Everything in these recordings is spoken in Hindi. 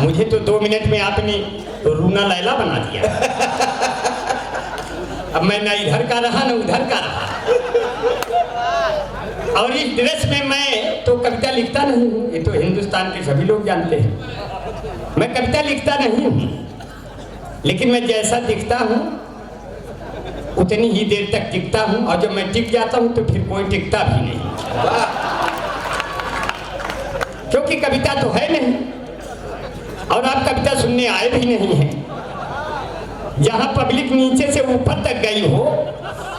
मुझे तो 2 मिनट में आपने रूना लैला बना दिया। अब मैं ना इधर का रहा ना उधर का रहा। और इस ड्रेस में मैं तो कविता लिखता नहीं हूँ, ये तो हिंदुस्तान के सभी लोग जानते हैं। मैं कविता लिखता नहीं हूँ, लेकिन मैं जैसा दिखता हूँ उतनी ही देर तक टिकता हूँ, और जब मैं टिक जाता हूँ तो फिर कोई टिकता भी नहीं, क्योंकि कविता तो है नहीं और आप कविता सुनने आए भी नहीं हैं। जहाँ पब्लिक नीचे से ऊपर तक गई हो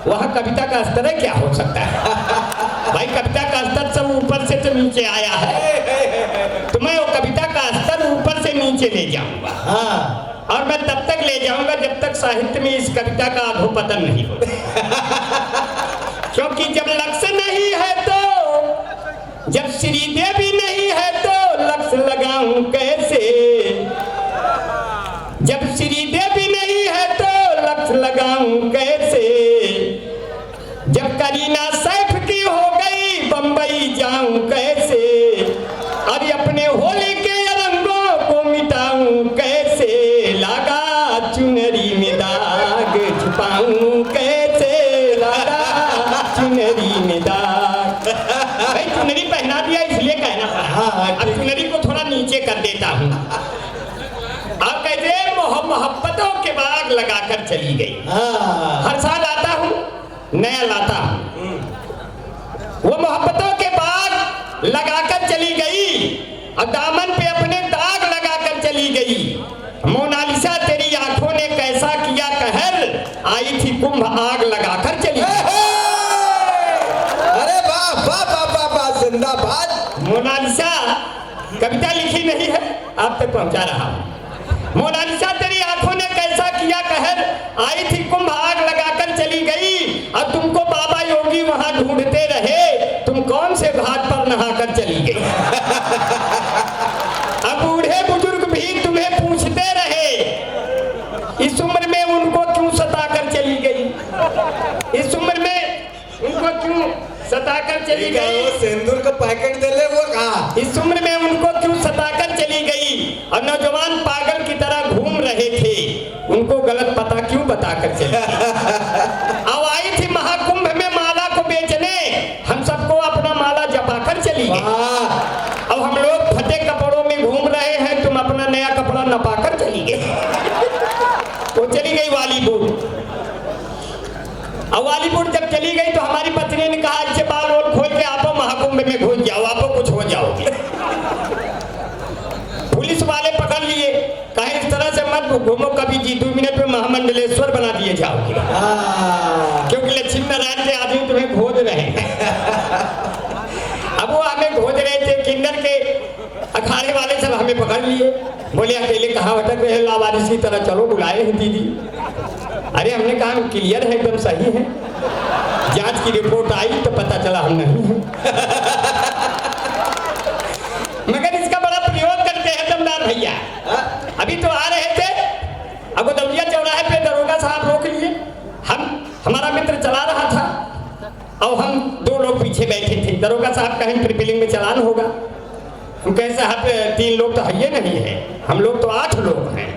वहाँ कविता का स्तर क्या हो सकता है? भाई कविता का स्तर सब ऊपर से तो नीचे आया है, तो मैं वो कविता का स्तर ऊपर से नीचे ले जाऊंगा। और मैं तब तक ले जाऊंगा जब तक साहित्य में इस कविता का अधोपतन नहीं हो। क्योंकि जब लक्ष्य नहीं है तो, जब श्रीदेवी नहीं है तो लक्ष्य लगाऊं कैसे? जब श्रीदेवी नहीं है तो लक्ष्य लगाऊं कैसे? जब करीना सैफ की हो गई बंबई जाऊं कैसे? और अपने होली के रंगों को मिटाऊं कैसे? लगा चुनरी में दाग छुपाऊं कैसे? लगा चुनरी में दाग। भाई चुनरी पहना दिया इसलिए कहना पड़ा। अब चुनरी को थोड़ा नीचे कर देता हूँ। आप कहते मोहब्बतों के बाग लगाकर चली गई। हर साल आता हूँ नया लाता हूँ, वो मोहब्बतों के बाग लगाकर चली गई और दामन पे अपने दाग लगाकर चली गई। मोनालिसा तेरी आंखों ने कैसा किया कहर, आई थी कुंभ आग लगाकर चली गई। अरे वाह वाह वाह वाह वाह, जिंदाबाद। मोनालिसा कविता लिखी नहीं है, आप तक पहुंचा रहा हूं। मोनालिसा तेरी आंखों ने कैसा किया कहर, आई थी कुंभ आग लगाकर चली गई। और तुमको बाबा योगी वहां ढूंढते रहे, तुम कौन से घाट पर नहाकर चली गई। अब बूढ़े बुजुर्ग भी तुम्हें पूछते रहे, इस उम्र में उनको क्यों सताकर चली गई? इस उम्र में उनको क्यों सताकर चली गई? सिंदूर का पैकेट दे ले वो कहा। इस उम्र में उनको क्यों सताकर चली गई? और नौजवान पागल की तरह घूम रहे थे, उनको गलत पता क्यों बताकर चली गई? अब आई थी महाकुंभ में माला को बेचने, हम सबको अपना माला जपाकर चली गई। अब हम लोग फटे कपड़ों में घूम रहे हैं, तुम अपना नया कपड़ा नपाकर चली गई। वो चली गई वालीपुर। अब वालीपुर जब चली गई तो हमारी पत्नी ने कहा अच्छे बाल वोल खोल के आप महाकुंभ में घुस जाओ, आप कुछ हो जाओगे। पुलिस वाले पकड़ लिए, कहीं इस तरह से मत घूमो, कभी जी 2 मिनट में महामंडलेश्वर बना दिए जाओगे, क्योंकि लक्ष्मी नारायण के आदमी तुम्हें खोज रहे हैं। अब वो हमें खोज रहे थे, किन्नर के अखाड़े वाले सब हमें पकड़ लिए, बोले अकेले कहाँ भटक रहे, लावारिस की तरह चलो, बुलाए हैं दीदी। अरे हमने कहा क्लियर है, एकदम सही है, जांच की रिपोर्ट आई तो पता चला हम नहीं है। मगर इसका बड़ा प्रयोग करते हैं दमदार भैया। अभी तो आ रहे थे, अब दौलिया चौराहे पे दरोगा साहब रोक लिए, हमारा मित्र चला रहा था और हम 2 लोग पीछे बैठे थे। दरोगा साहब कहें ट्रिपलिंग में चलान होगा, हम कहे साहब 3 लोग तो है नहीं है, हम लोग तो 8 लोग हैं।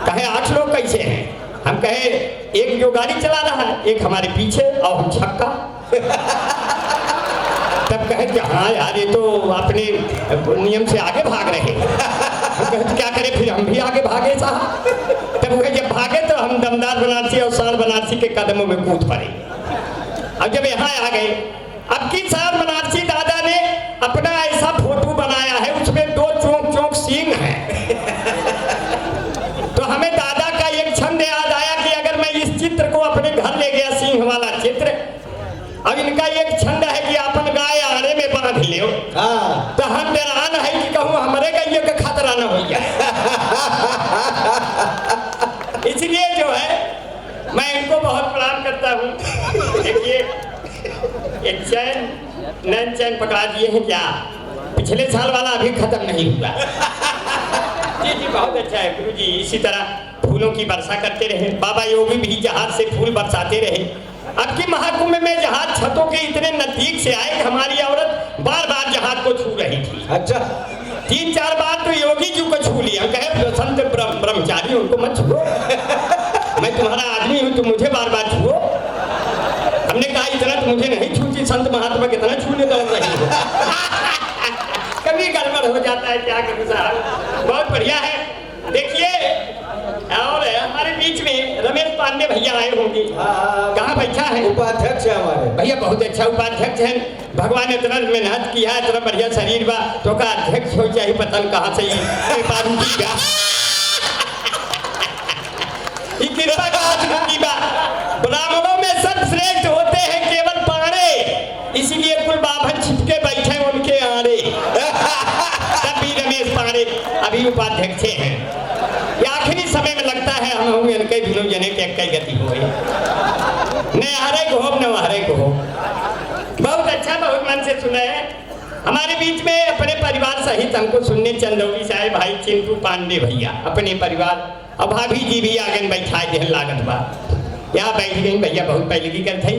कहे 8 लोग कैसे हैं? हम कहे एक जो गाड़ी चला रहा है, एक हमारे पीछे और हम छक्का। तब कहे कि हाँ यार ये तो अपने नियम से आगे भाग रहे हैं। हम कहे तो क्या करें, फिर हम भी आगे भागे साहब। तब कहे जब भागे तो हम दमदार बनारसी और सार बनारसी के कदमों में कूद पड़े। अब जब यहाँ आ गए, अब की सार बनारसी दादा ने अपना ऐसा फोटो बनाया है, उसमें 2 चौंक चौंक सींग है। तो हमें दादा का एक छंद याद आया कि अगर मैं इस चित्र को अपने घर ले गया, सिंह वाला चित्र, अब इनका एक छंद है कि अपन गाय आने में बांध ले, तो हम डरान है कि कहूँ हमारे गैया का खतरा न हो जाए। इसलिए जो है मैं इनको बहुत प्रणाम करता हूँ। देखिए एक चैन नैन चैन पकड़ा दिए हैं क्या, पिछले साल वाला अभी खत्म नहीं हुआ। जी जी बहुत अच्छा है गुरु जी, इसी तरह फूलों की वर्षा करते रहे। बाबा योगी भी जहाज से फूल बरसाते रहे। अब की महाकुंभ में जहाज छतों के इतने नजदीक से आए कि हमारी औरत बार बार जहाज को छू रही थी। अच्छा 3-4 बार तो योगी जी को छू लिया। हम कहे जो संत ब्रह्मचारी उनको मत छुओ, मैं तुम्हारा आदमी हूँ, तुम मुझे बार बार छुओ। हमने कहा इतना तो मुझे नहीं छूची, संत महात्मा कितना छूने दौड़ रही हो। कभी गड़बड़ हो जाता है, क्या करूं साहब। बहुत बढ़िया है। देखिए और हमारे बीच में रमेश पांडे भैया आए होंगे, कहाँ बैठा है? उपाध्यक्ष है हमारे भैया, बहुत अच्छा उपाध्यक्ष है। भगवान इतना मेहनत किया, इतना बढ़िया शरीर बा, तो का अध्यक्ष हो चाहे पता नहीं कहाँ से ये पारू की बा। ये कृपा कहाँ की बा। ब्राह्मणों में सब श्रेष्ठ होते हैं केवल पाड़े, इसीलिए कुल बाभन छिपके बैठे उनके आड़े। तब भी रमेश पांडे अभी उपाध्यक्ष हैं। आखिरी समय में लगता है हम होंगे इनके दिनों जने के कई गति हो गई, न हरे को हो न हरे को हो। बहुत अच्छा, बहुत मन से सुना है। हमारे बीच में अपने परिवार सहित हमको सुनने चंदौली साहब भाई चिंटू पांडे भैया, अपने परिवार और भाभी जी भी आगे बैठा दे लागत बा, यहाँ बैठ गई भैया, बहुत पहले की कर थी।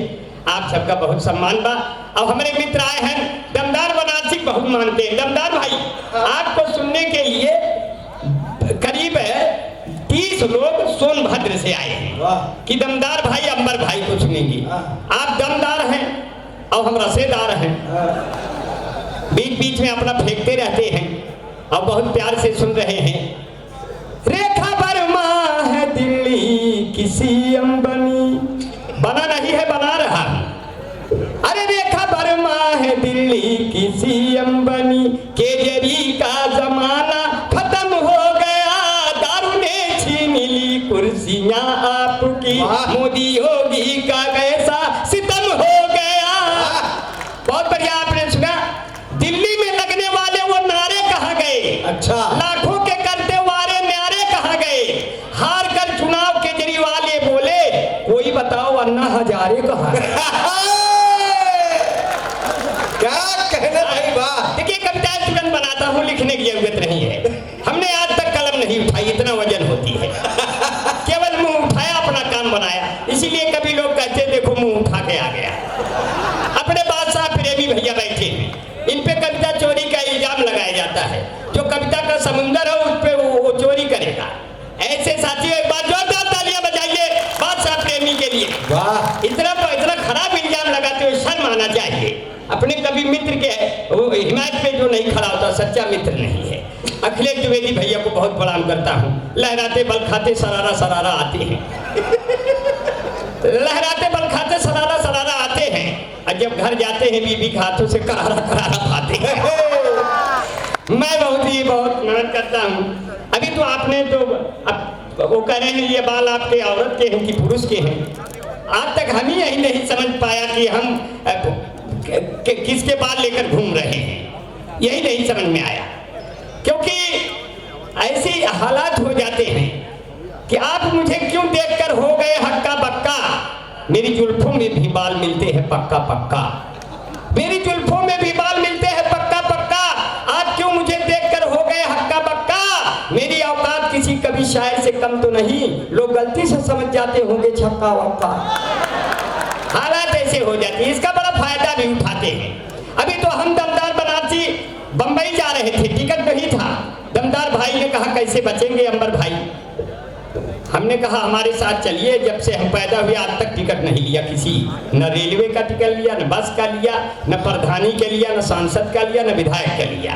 आप सबका बहुत सम्मान बा। अब हमारे मित्र आए हैं दमदार बनारसी, बहुत मानते हैं। दमदार भाई, आपको सुनने के लिए करीब 30 लोग सोनभद्र से आए हैं कि दमदार भाई अंबर भाई को सुनेंगे। आप दमदार हैं और हम रसेदार हैं, बीच बीच में अपना फेंकते रहते हैं और बहुत प्यार से सुन रहे हैं। रेखा वर्मा है दिल्ली किसी अंबनी, बना नहीं है बना रहा। अरे रेखा वर्मा है दिल्ली किसी अंबनी, केजरी का जमाना खत्म हो गया, दारू ने छीन ली कुर्सियां आपकी, मोदी योगी का कैसा सितम हो गया। बहुत बढ़िया, आपने सुना दिल्ली में लगने वाले वो नारे कहाँ गए? अच्छा, लाखों के करते वारे नारे कहाँ गए? हार कर चुनाव केजरीवाल ये बोले, कोई बताओ अन्ना हजारे कहाँ है? क्या कहना भाई वाह। देखिए, कविताएं तुरंत बनाता हूँ, लिखने की जरूरत नहीं है। हमने आज तक कलम नहीं उठाई, इतना वजन होती है। केवल मुंह उठाया, अपना काम बनाया। इसीलिए कभी लोग कहते देखो मुंह उठा के आ गया। अपने बादशाह प्रेमी भैया बैठे हैं, इन पे कविता चोरी का इल्जाम लगाया जाता है। जो कविता का समुंदर है उस पे वो चोरी करेगा। ऐसे साथियों, एक बार जोरदार तालियां बजाइए बादशाह प्रेमी के लिए। वाह, इतना खराब इल्जाम लगाते हुए शर्म आना चाहिए। अपने कभी मित्र के हिमायत पे जो नहीं खड़ा होता सच्चा मित्र नहीं है। अखिलेश द्विवेदी भैया को बहुत प्रणाम करता हूँ। लहराते बल खाते सरारा सरारा आते हैं, लहराते बल खाते सरारा सरारा आते हैं, और जब घर जाते हैं बीबी के हाथों से करारा करारा खाते हैं। मैं बहुत मेहनत करता हूँ। अभी तो आपने तो वो कह रहे हैं ये बाल आपके औरत के हैं कि पुरुष के हैं। आज तक हम ही यही नहीं समझ पाया कि हम किसके बाल लेकर घूम रहे हैं, यही नहीं समझ में आया। क्योंकि ऐसे हालात हो जाते हैं कि आप मुझे क्यों देखकर हो गए हक्का बक्का, मेरी जुल्फों में भी बाल मिलते हैं पक्का पक्का, मेरी जुल्फों में भी बाल मिलते हैं पक्का पक्का, आप क्यों मुझे देखकर हो गए हक्का बक्का, मेरी औकात किसी कभी शायर से कम तो नहीं, लोग गलती से समझ जाते होंगे छक्का वक्का। हालात ऐसे हो जाते हैं, इसका बड़ा फायदा भी उठाते हैं। अभी तो हम दमदार बनारसी बंबई जा रहे थे, टिकट नहीं था। दमदार भाई ने कहा कैसे बचेंगे अंबर भाई? हमने कहा हमारे साथ चलिए। जब से हम पैदा हुए आज तक टिकट नहीं लिया किसी, न रेलवे का टिकट लिया, न बस का लिया, न प्रधानी के लिया, न सांसद का लिया, न विधायक का लिया।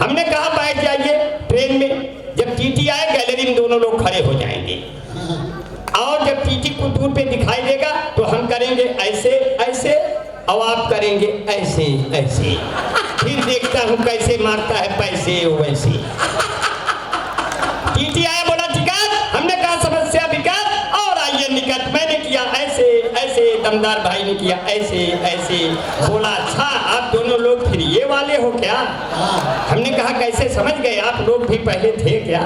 हमने कहा बैठ जाइए ट्रेन में, जब टीटी आए गैलरी में दोनों लोग खड़े हो जाएंगे, और जब टीटी को दूर पे दिखाई देगा तो हम करेंगे ऐसे ऐसे और आप करेंगे ऐसे ऐसे, फिर देखता हूँ कैसे मारता है पैसे वैसे। टीटी आया, बोला टिकट, हमने कहा समस्या विकट और आइए निकट। मैंने किया ऐसे ऐसे, दमदार भाई ने किया ऐसे ऐसे, बोला अच्छा आप दोनों लोग फिर ये वाले हो क्या? हमने कहा कैसे समझ गए, आप लोग भी पहले थे क्या?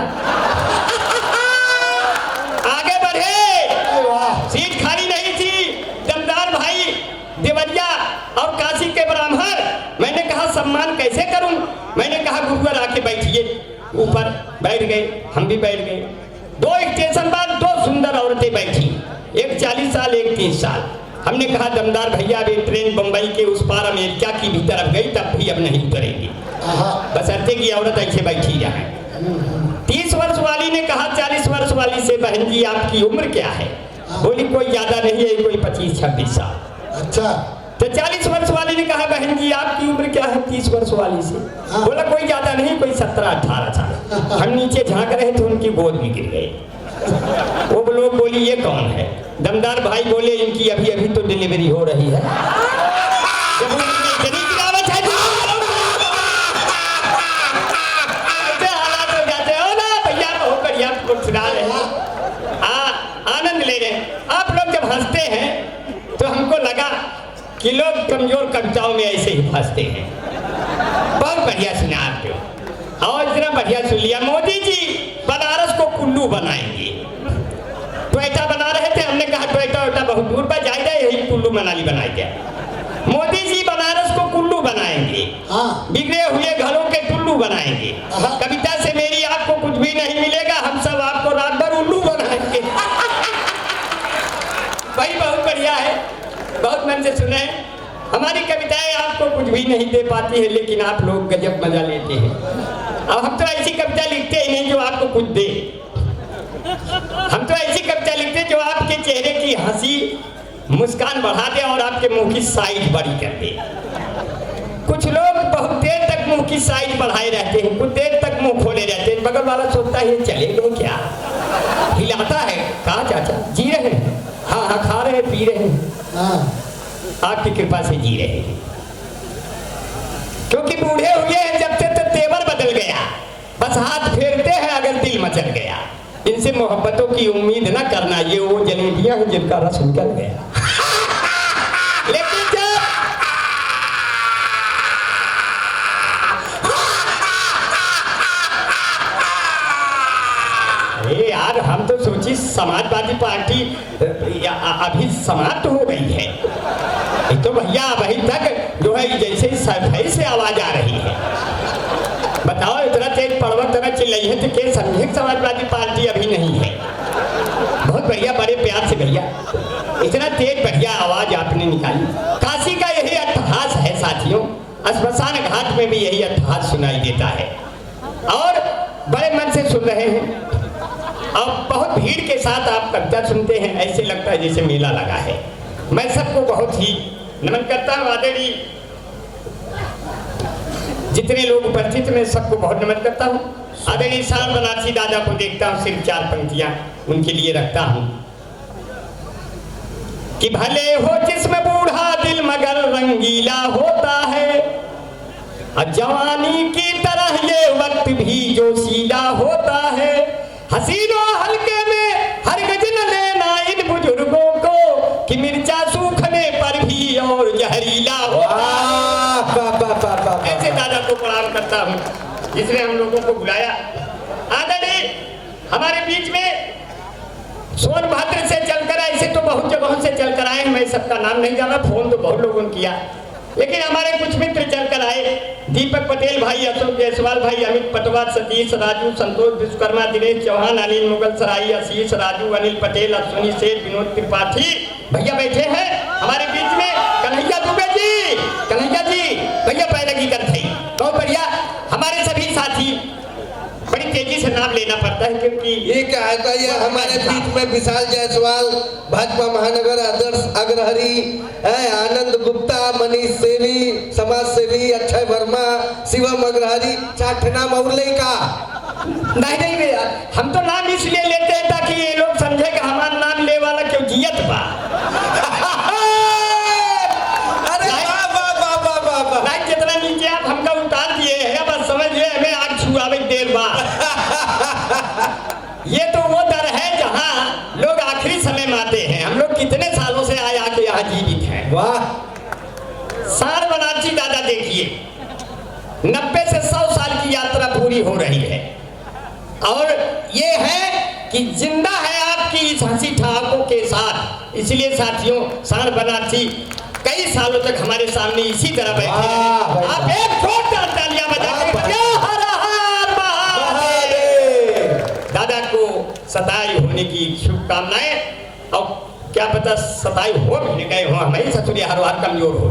आगे बढ़े, सीट खाली नहीं थी। दमदार भाई देवरिया और काशी के ब्राह्मण, मैंने कहा सम्मान कैसे करूं? मैंने कहा गुरुवर आके बैठिए, ऊपर बैठ गए, हम भी बैठ गए। 2 स्टेशन बाद 2 सुंदर औरतें बैठी, एक 40 साल एक 30 साल। हमने कहा दमदार भैया अभी ट्रेन बंबई के उस पार अमेरिका की भी तरफ गई, तब भी अब नहीं उतरेगी, बस अर्थे की औरत ऐसे बैठी रहे। 30 वर्ष वाली ने कहा 40 वर्ष वाली से, बहन जी आपकी उम्र क्या है? बोली कोई ज्यादा नहीं है, कोई 25-26 साल। अच्छा। तो 40 वर्ष वाली ने कहा बहन जी आपकी उम्र क्या है 30 वर्ष वाली से? बोला कोई ज्यादा नहीं, कोई 17-18 साल। हम नीचे झांक रहे थे, उनकी गोद में गिर गए। वो लोग बोली ये कौन है? दमदार भाई बोले इनकी अभी अभी तो डिलीवरी हो रही है। जब उनकी इतनी गिरावट है तो ऐसे हालात हो जाते हो ना भैया, बहुत बढ़िया मुस्कुरा रहे हैं, आनंद ले रहे हैं। आप लोग जब हंसते हैं तो हमको लगा कि लोग कमजोर कविताओं में ऐसे ही फंसते हैं। बहुत बढ़िया सुना आपको, और इतना बढ़िया सुन लिया। मोदी जी बनारस को कुल्लू बनाएंगे। टोयोटा बना रहे थे, हमने कहा टोयोटा बहुत दूर पर जाएगा, यही कुल्लू मनाली बनाएगा। मोदी जी बनारस को कुल्लू बनाएंगे, बिगड़े हुए घरों के टुल्लू बनाएंगे। कविता से मेरी आपको कुछ भी नहीं मिलेगा, हम सब आपको रात भर उल्लू बनाएंगे। भाई बहुत बढ़िया है, बहुत मन से सुने। हमारी कविताएं आपको कुछ भी नहीं दे पाती है, लेकिन आप लोग गजब मजा लेते हैं। अब हम तो ऐसी कविता लिखते ही नहीं जो आपको कुछ दे, हम तो ऐसी कविता लिखते जो आपके चेहरे की हंसी मुस्कान बढ़ा दे और आपके मुंह की साइज बड़ी कर दे। कुछ लोग बहुत देर तक मुंह की साइज बढ़ाए रहते हैं, कुछ देर तक मुंह खोले रहते हैं। बगल वाला सोचता है ये चले गए क्या, हिलाता है, कहा चाचा जी रहे हैं? हाँ हाँ खा रहे हैं, पी रहे हैं, आपकी कृपा से जी रहे हैं। क्योंकि बूढ़े हुए हैं जब से तो तेवर बदल गया, बस हाथ फेरते हैं अगर दिल मचल गया। इनसे मोहब्बतों की उम्मीद न करना, ये वो जलेबियां हैं जिनका रस निकल गया। लेकिन जब अरे यार हम तो सोची समाजवादी पार्टी अभी समाप्त हो गई है, ये तो भैया अभी तक जो है जैसे सफाई से आवाज आ रही है। बताओ इतना तेज पर्वत तरह चिल्लाई है तो क्या समझे समाजवादी पार्टी अभी नहीं है? बहुत बढ़िया, बड़े प्यार से भैया इतना तेज बढ़िया आवाज आपने निकाली। काशी का यही अट्टहास है साथियों, श्मशान घाट में भी यही अट्टहास सुनाई देता है और बड़े मन से सुन रहे हैं। अब बहुत भीड़ के साथ आप कविता सुनते हैं, ऐसे लगता है जैसे मेला लगा है। मैं सबको बहुत ही नमन करता हूँ, आदरणीय जितने लोग उपस्थित में सबको बहुत नमन करता हूँ। आदरणीय शाम बनारसी दादा को देखता हूँ, सिर्फ 4 पंक्तियां उनके लिए रखता हूँ कि भले हो जिस्म बूढ़ा दिल मगर रंगीला होता है, और जवानी की तरह ये वक्त भी जोशीला होता है। हसीनों हल्के में हरगिज न लेना इन बुजुर्गों को कि मिर्चा सूखने पर भी और जहरीला होता है। ऐसे दादा को प्रणाम करता हूँ जिसने हम लोगों को बुलाया। आदरणीय हमारे बीच में सोनभद्र से चलकर, ऐसे तो बहुत जगहों से चलकर आए, मैं सबका नाम नहीं जाना, फोन तो बहुत लोगों ने किया, लेकिन हमारे कुछ मित्र चलकर आए। दीपक पटेल भाई, अशोक जायसवाल भाई, अमित पटवार, सतीश राजू, संतोष विश्वकर्मा, दिनेश चौहान, अनिल मुगल सराई, आशीष राजू, अनिल पटेल, अश्विनी सेठ, विनोद त्रिपाठी भैया बैठे हैं हमारे बीच में। कन्हैया दुबे जी, कन्हैया जी भैया पहले की कर थी, बहुत बढ़िया। हमारे सभी साथी, बड़ी तेजी से नाम लेना पड़ता है क्योंकि ये क्या है, ये हमारे बीच में विशाल जायसवाल, भाजपा महानगर आदर्श अग्रहरी, आनंद गुप्ता, मनीष सेवी, समाज सेवी, अक्षय वर्मा, शिवम अग्रहरी, 4 नाम और ले का नहीं भैया, हम तो नाम इसलिए लेते हैं ताकि ये लोग समझे कि हमारा नाम ले वाला क्यों जियत बा। लाइक जितना नीचे आप हमका उतार दिए हैं, बस समझ ले हमें आग छुआवे देर बाद। ये तो वो दर है जहाँ लोग आखिरी समय में आते हैं। हम लोग कितने सालों से आए आके यहाँ जीवित हैं। वाह, सार बनारसी दादा देखिए, 90 से 100 साल की यात्रा पूरी हो रही है और ये है कि जिंदा है आपकी इस हंसी ठहाकों के साथ। इसलिए साथियों, सार बनारसी कई सालों तक हमारे सामने इसी तरह बैठे रहे। आप एक जोरदार तालियां बजा के दादा को सताई होने की शुभकामनाएं। और क्या पता सताई हो भी गए हो, हमारी ससुरी हर बार कमजोर हो।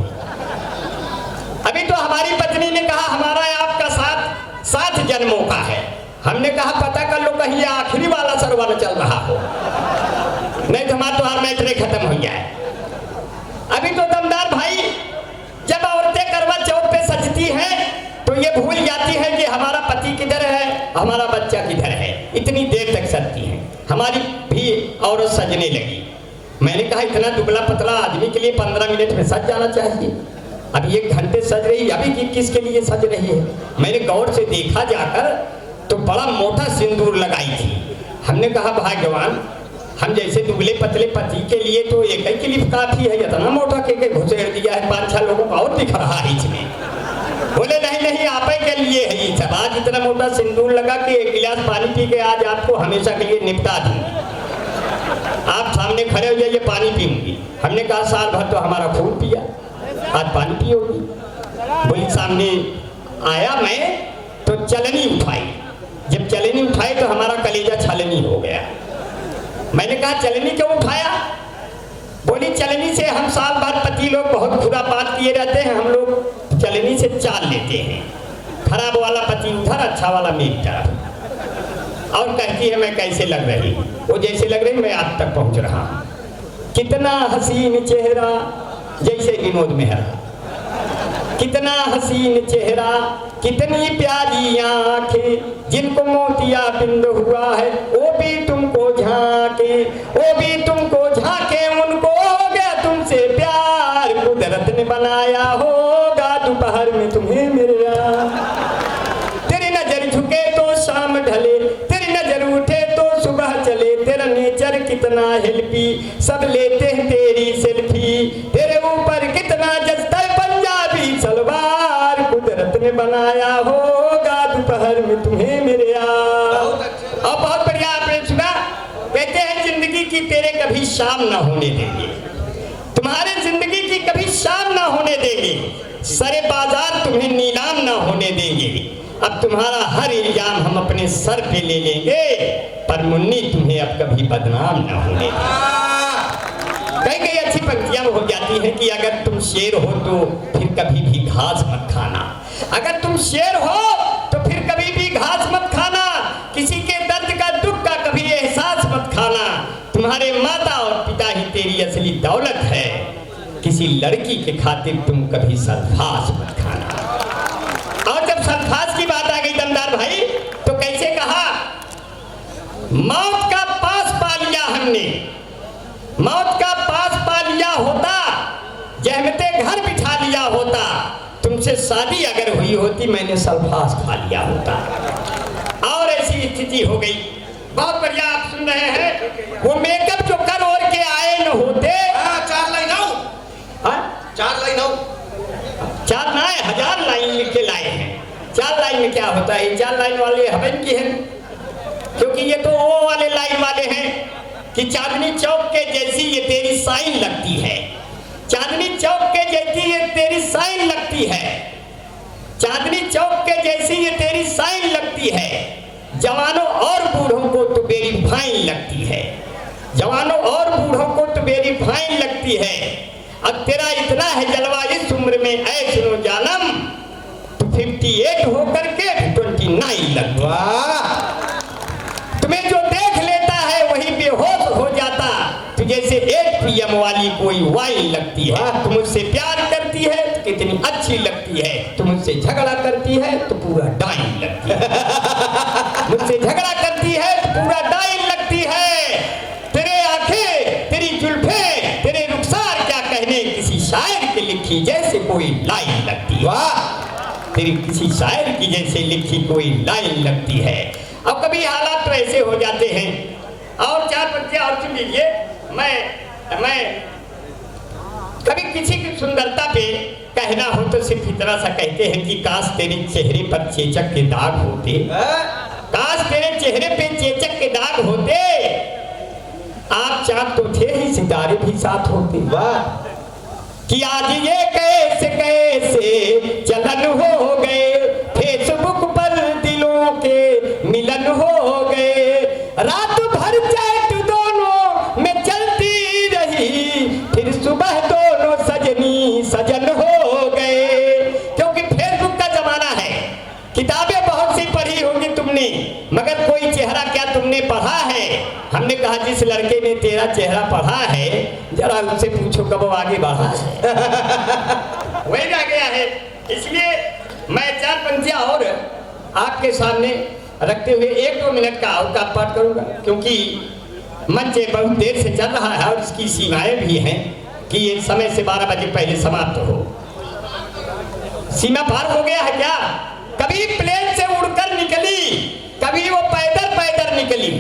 अभी तो हमारी पत्नी ने कहा हमारा आपका साथ 7 जन्मों का है, हमने कहा पता कर लो कहीं आखिरी वाला सरवा न चल रहा हो, नहीं तो हमारा तुम्हारा मैच नहीं खत्म हो जाए। अभी तो दमदार भाई, जब औरतें करवा चौथ पे सजती हैं तो ये भूल जाती है कि हमारा पति किधर है, हमारा बच्चा किधर है। इतनी देर तक सजती हैं। हमारी भी औरत सजने लगी। मैंने कहा इतना दुबला पतला आदमी के लिए 15 मिनट में सज जाना चाहिए, अब 1 घंटे सज रही, अभी किसके लिए सज रही है। मैंने गौर से देखा जाकर तो बड़ा मोटा सिंदूर लगाई थी। हमने कहा भाग्यवान, हम जैसे दुबले पतले पति के लिए तो एक ही क्लिप काफी है, इतना मोटा के घुसेड़ दिया है, 5-6 लोगों को और दिख रहा है इसमें। बोले नहीं आप के लिए है ये सब। आज इतना मोटा सिंदूर लगा के 1 गिलास पानी पी के आज आपको हमेशा के लिए निपटा दूंगी, आप सामने खड़े हो जाइए पानी पीऊंगी। हमने कहा साल भर तो हमारा खून पिया, आज पानी पियोगी। बोली सामने आया मैं तो चलनी उठाई, जब चलनी उठाई तो हमारा कलेजा छलनी हो गया। मैंने कहा चलनी क्यों उठाया। बोली चलनी से हम साल भर पति लोग बहुत खुरापात किए रहते हैं, हम लोग चलनी से चाल लेते हैं, खराब वाला पति उधर, अच्छा वाला मेरी तरफ। और कहती है मैं कैसे लग रही, वो जैसे लग रही मैं आप तक पहुंच रहा हूं। कितना हसीन चेहरा जैसे विनोद मेहरा, कितना हसीन चेहरा, कितनी प्यारी आंखें, जिनको मोतिया बिंद हुआ है वो भी तुमको झांके, वो भी तुमको झांके, उनको हो गया तुमसे प्यार, कुदरत ने बनाया होगा दोपहर में तुम्हें मेरा। तेरी नजर झुके तो शाम ढले, तेरी नजर उठे तो सुबह चले, तेरा नेचर कितना हेल्पी, सब लेते हैं तेरी सेल्फी, तेरे ऊपर कितना जचता है पंजाबी सलवार, कुदरत ने बनाया होगा दोपहर में तुम्हें मेरे यार। और बहुत बढ़िया आपने सुना, कहते हैं जिंदगी की तेरे कभी शाम ना होने देंगे, तुम्हारे जिंदगी की कभी शाम ना होने देंगे, सरे बाजार तुम्हें नीलाम ना होने देंगे, अब तुम्हारा हर इल्जाम हम अपने सर पे ले लेंगे, पर मुन्नी तुम्हें अब कभी बदनाम ना होने देंगे। कई अच्छी पंक्तियां हो जाती हैं कि अगर तुम शेर हो तो फिर कभी भी घास मत खाना, अगर तुम शेर हो तो फिर कभी भी घास मत खाना, किसी के दर्द का दुख का कभी एहसास मत खाना, तुम्हारे माता और पिता ही तेरी असली दौलत है, किसी लड़की के खातिर तुम कभी सल्फास मत खाना। और जब सल्फास की बात आ गई दमदार भाई, तो कैसे कहा, मौत का पास पा लिया हमने, मौत का पास पा लिया होता, जहमते घर बिठा लिया होता, तुमसे शादी अगर हुई होती मैंने सल्फास खा लिया होता। और ऐसी स्थिति हो गई। बहुत बढ़िया आप सुन रहे हैं, वो मेकअप जो कर और के आए न होते, 4 लाइन आओ, 4 लाइन आओ, 4 ना 1000 लाइन लिख के लाए हैं। 4 लाइन में क्या होता है, 4 लाइन वाले हवन की है, क्योंकि ये तो वो वाले लाइन वाले हैं कि चांदनी चौक के जैसी ये तेरी साइन लगती है, चांदनी चौक के जैसी ये तेरी साइन लगती है, चांदनी चौक के जैसी ये तेरी साइन लगती है, जवानों और बूढ़ों को तो बेरी फाइन लगती है, जवानों और बूढ़ों को तो बेरी फाइन लगती है, अब तेरा इतना है जलवा इस उम्र में ऐ सुनो जानम, तो 58 होकर के 29 लगता, तुम्हें जो देख लेता है वही बेहोश हो जाता, तो जैसे 8 PM वाली कोई वाइन लगती है, तुम मुझसे प्यार करती है तो कितनी अच्छी लगती है, तुम मुझसे झगड़ा करती है तो पूरा डाइन लगती है, मुझसे झगड़ा करती है तो पूरा डाइन लगती है, तेरे आंखें तेरी जुल्फें तेरे रुखसार क्या कहने, किसी शायर की लिखी जैसे कोई लाइन लगती है, वाह तेरी किसी शायर की जैसे लिखी कोई लाइन लगती है। अब कभी हालात तो ऐसे हो जाते हैं। और 4 पंक्तियां और सुन लीजिए, मैं कभी किसी की सुंदरता पे कहना हो तो सिर्फ इतना सा कहते हैं कि काश तेरे चेहरे पर चेचक के दाग होते, काश तेरे चेहरे पे चेचक के दाग होते, आप चाँद तो थे ही सितारे भी साथ होते, वाह कि आज ये कैसे कैसे चलन हो गए, फेसबुक पर दिलों के मिलन हो गए, रात भर चैट दोनों में चलती रही, फिर सुबह दोनों सजनी सजन हो गए। क्योंकि फेसबुक का जमाना है, किताबें बहुत सी पढ़ी होगी तुमने, जब कोई चेहरा क्या तुमने पढ़ा है? हमने कहा जिस लड़के ने तेरा चेहरा पढ़ा है जरा उससे पूछो कब वो आगे बढ़ा है। वही रह गया है। इसलिए मैं 4 पंक्तियां और आपके सामने रखते हुए 1-2 मिनट का अवकाश पाठ करूंगा, क्योंकि मंच बहुत देर से चल रहा है और इसकी सीमाएं भी हैं कि ये समय से 12 बजे पहले समाप्त हो। सीमा पार हो गया है क्या? कभी प्लेन से उड़कर निकली, कभी वो पैदल पैदल निकली,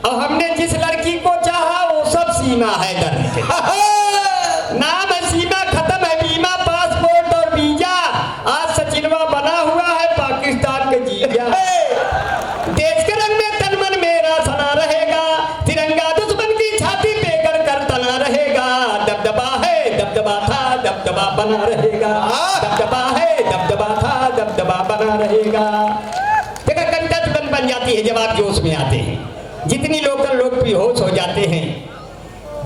और हमने जिस लड़की को चाहा वो सब सीमा है दर निकली। नाम है सीमा, खत्म है बीमा, पासपोर्ट और वीजा। आज सचिनवा बना हुआ है पाकिस्तान के जीजा। देश के रंग में तन मन मेरा सना रहेगा, तिरंगा दुश्मन की छाती पे कर कर तना रहेगा। दबदबा है दबदबा था दबदबा बना रहेगा, दबदबा है दबदबा था दबदबा बना रहेगा। देखा कविता तुरंत बन जाती है जब आप जोश में आते हैं। जितनी लोग बेहोश हो जाते हैं,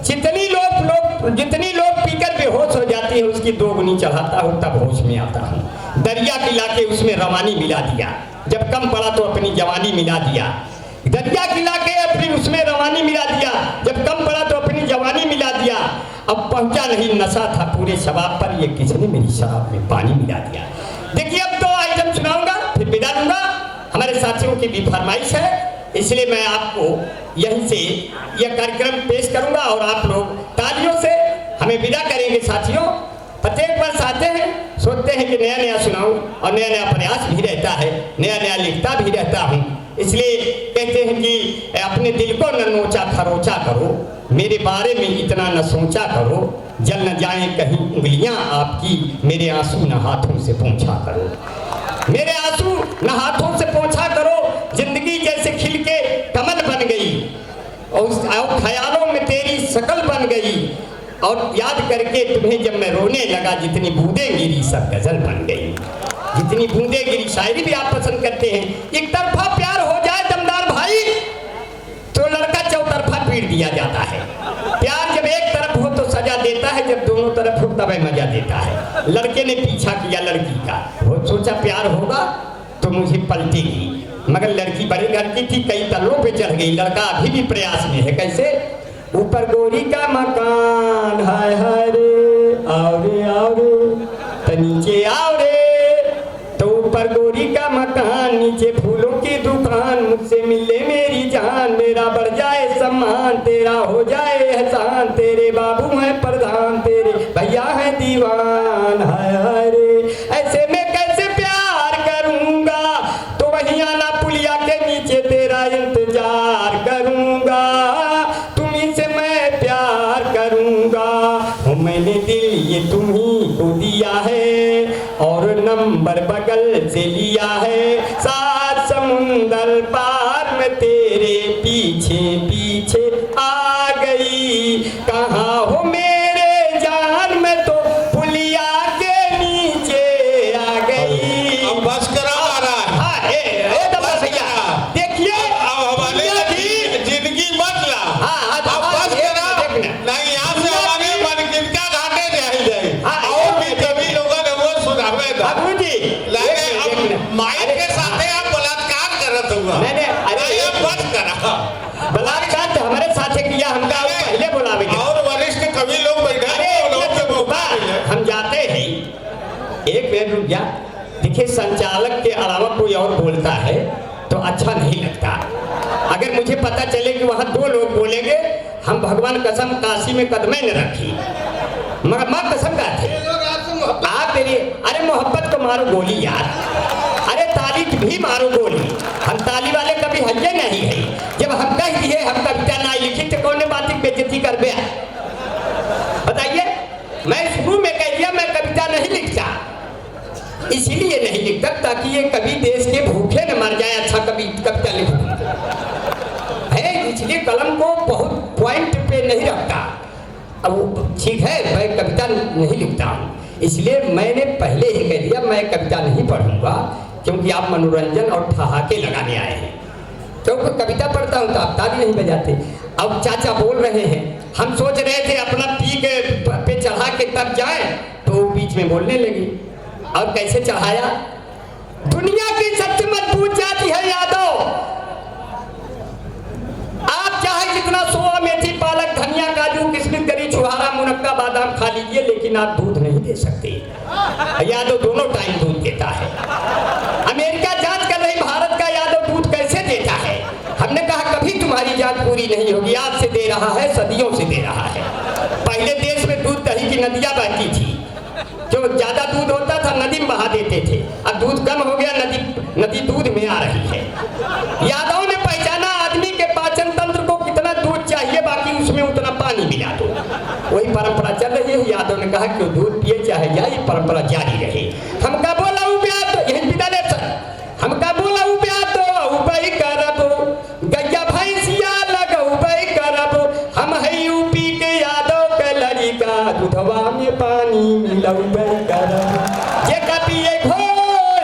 जितनी लोग पीकर बेहोश हो जाते हैं, उसकी 2 गुनी चढ़ाता हूँ तब होश में आता हूँ। दरिया खिला के उसमें रवानी मिला दिया, जब कम पड़ा तो अपनी जवानी मिला दिया। दरिया खिला के अपनी उसमें रवानी मिला दिया, जब कम पड़ा तो अपनी जवानी मिला दिया। अब पहुंचा नहीं नशा था पूरे शबाब पर, ये किसने मेरी शराब में पानी मिला दिया। देखिए अब 2 आइटम सुनाऊंगा फिर विदा दूंगा। हमारे साथियों की भी फरमाइश है, इसलिए मैं आपको यहीं से यह कार्यक्रम पेश करूंगा और आप लोग तालियों से हमें विदा करेंगे। साथियों, प्रत्येक वर्ष आते हैं, सोचते हैं कि नया नया सुनाऊं, और नया नया प्रयास भी रहता है, नया नया लिखता भी रहता हूं। इसलिए कहते हैं कि अपने दिल को न नोचा खरोचा करो, मेरे बारे में इतना न सोचा करो, जल न जाए कहीं उंगलियां आपकी, मेरे आंसू न हाथों से पोंछा करो। मेरे आंसू न हाथों से पोंछा करो, जिंदगी जैसे खिल के कमल बन गई, और ख्यालों में तेरी शकल बन गई, और याद करके तुम्हें जब मैं रोने लगा, जितनी बूंदें गिरी सब गजल बन गई। जितनी बूंदें गिरी, शायरी भी आप पसंद करते हैं। एक तरफा प्यार हो जाए दमदार भाई तो लड़का चौतरफा पीट दिया जाता है। प्यार जब एक तरफ हो तो सजा देता है, जब दोनों तरफ हो तब मजा देता है। लड़के ने पीछा किया लड़की का, वो सोचा प्यार होगा तो मुझे पलटेगी, मगर लड़की बड़ी घर की थी, कई तलों पे चढ़ गई। लड़का अभी भी प्रयास में है। कैसे? ऊपर गोरी का मकान, हाय हाय रे, आओ रे तो नीचे आओ रे। तो ऊपर गोरी का मकान, नीचे फूलों की दुकान, मुझसे मिले मेरी जान, मेरा बढ़ जाए सम्मान, तेरा हो जाए एहसान, तेरे बाबू हैं प्रधान, तेरे भैया हैं दीवान, हाय हाय रे। ऐसे में कैसे प्यार करूंगा, तो वहीं आना पुलिया के नीचे तेरा इंतजार करूंगा, तुम्हीं से मैं प्यार करूंगा। हो मैंने दिल ये तुम्हीं को दिया है, और नंबर बगल से लिया है, 7 समुंदर पार में तेरे पीछे पीछे आ गई। कहाँ हो मेरे जान, में तो पुलिया के नीचे आ गई। अब बस करा महाराज। हाँ भैया देखिए, अब हमारे जिंदगी मत ला। हाँ अब बस करा, नहीं यहाँ से हमारे मन किनका घाटे रह जाए। और भी कभी लोगों ने वो सुनावे था माइक के साथ आप बलात्कार करत हुआ। अरे अब बस करा, बलात्कार तो हमारे साथ किया, हमका पहले बुलावे। और वरिष्ठ कवि लोग बैठे हम जाते हैं, एक मिनट रुक जा। देखिए, संचालक के अलावा कोई और बोलता है तो अच्छा नहीं लगता। अगर मुझे पता चले कि वहाँ 2 लोग बोलेंगे, हम भगवान कसम काशी में कदमें न रखी, मगर माँ कसम का थे आप मेरी। अरे मोहब्बत को मारो गोली यार, अरे ताली भी मारो गोली। हम ताली वाले कभी हल्ले नहीं है। जब हम कह दिए हम कविता ना लिखी तो कौन बात की बेइज्जती कर दिया? बताइए, मैं शुरू में कह दिया मैं कविता नहीं लिखता, इसीलिए नहीं लिखता ताकि ये कभी देश के भूखे न मर जाए। अच्छा कविता लिखूं है, इसलिए कलम को बहुत पॉइंट पे नहीं रखता। अब ठीक है, मैं कविता नहीं लिखता हूँ, इसलिए मैंने पहले ही कह दिया मैं कविता नहीं पढ़ूंगा, क्योंकि आप मनोरंजन और ठहाके लगाने आए हैं। क्योंकि कविता पढ़ता हूँ तो आप ताली नहीं बजाते। अब चाचा बोल रहे हैं, हम सोच रहे थे अपना पी के पे चढ़ा के तब जाए, तो बीच में बोलने लगी। और कैसे चढ़ाया? दुनिया की सबसे मजबूत जाति है यादव, लेकिन आप दूध नहीं दे सकते। यादव दोनों टाइम दूध देता है। अमेरिका जांच कर रही भारत का यादव दूध कैसे देता है। हमने कहा कभी तुम्हारी जांच पूरी नहीं होगी, आज से दे रहा है, सदियों से दे रहा है। पहले देश में दूध दही की नदियां बहती थी, जो ज्यादा दूध होता था नदी में बहा देते थे। अब दूध कम हो गया, नदी दूध में आ रही है। यादव ने पहचाना आदमी के पाचन तंत्र को कितना दूध चाहिए, बाकी उसमें उतना पानी मिला दो। वही परंपरा चल रही है। यादव ने कहा कि दूध पिए चाहे जाए, परंपरा जारी रहे। हमका बोला यही विद्यालय हमका बोला उबई करब, गैया भैंसिया लग उबई करब, हम है यूपी के यादव के लड़का, दूधवा में पानी मिलौबई करब। जे कपिए घो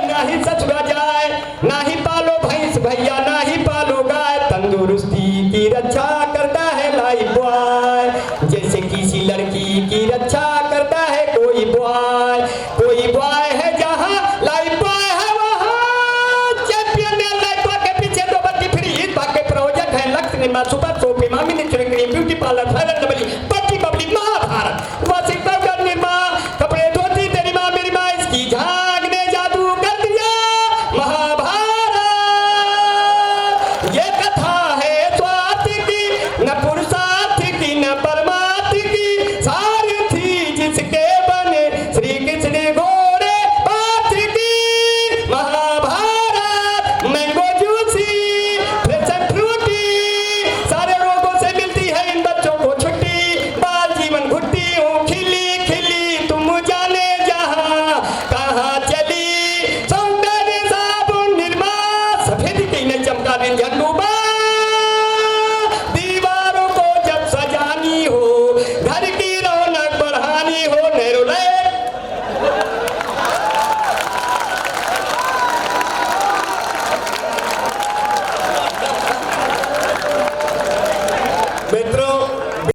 नाही ससुरा जाए, नाही पालो भैंस भैया, नाही पालो गाय, तंदुरुस्ती की रक्षा करता है लाइफ बॉय, जैसे किसी लड़की की रक्षा करता है कोई बॉय। कोई बॉय है जहाँ लाइफ बॉय है वहाँ, चैंपियन है लाइफ बॉय के पीछे दो बत्ती फ्री, इस भाग के प्रोजेक्ट है लक्ष्य निर्मा सुपर सोपी मामी natural cream beauty parlour fair डबली बत्ती बबली महाभारत वासिक पाउडर निर्मा कपड़े धोती तेरी माँ मेरी माँ, इसकी झाग ने जादू कर दिया महाभारत। ये कथा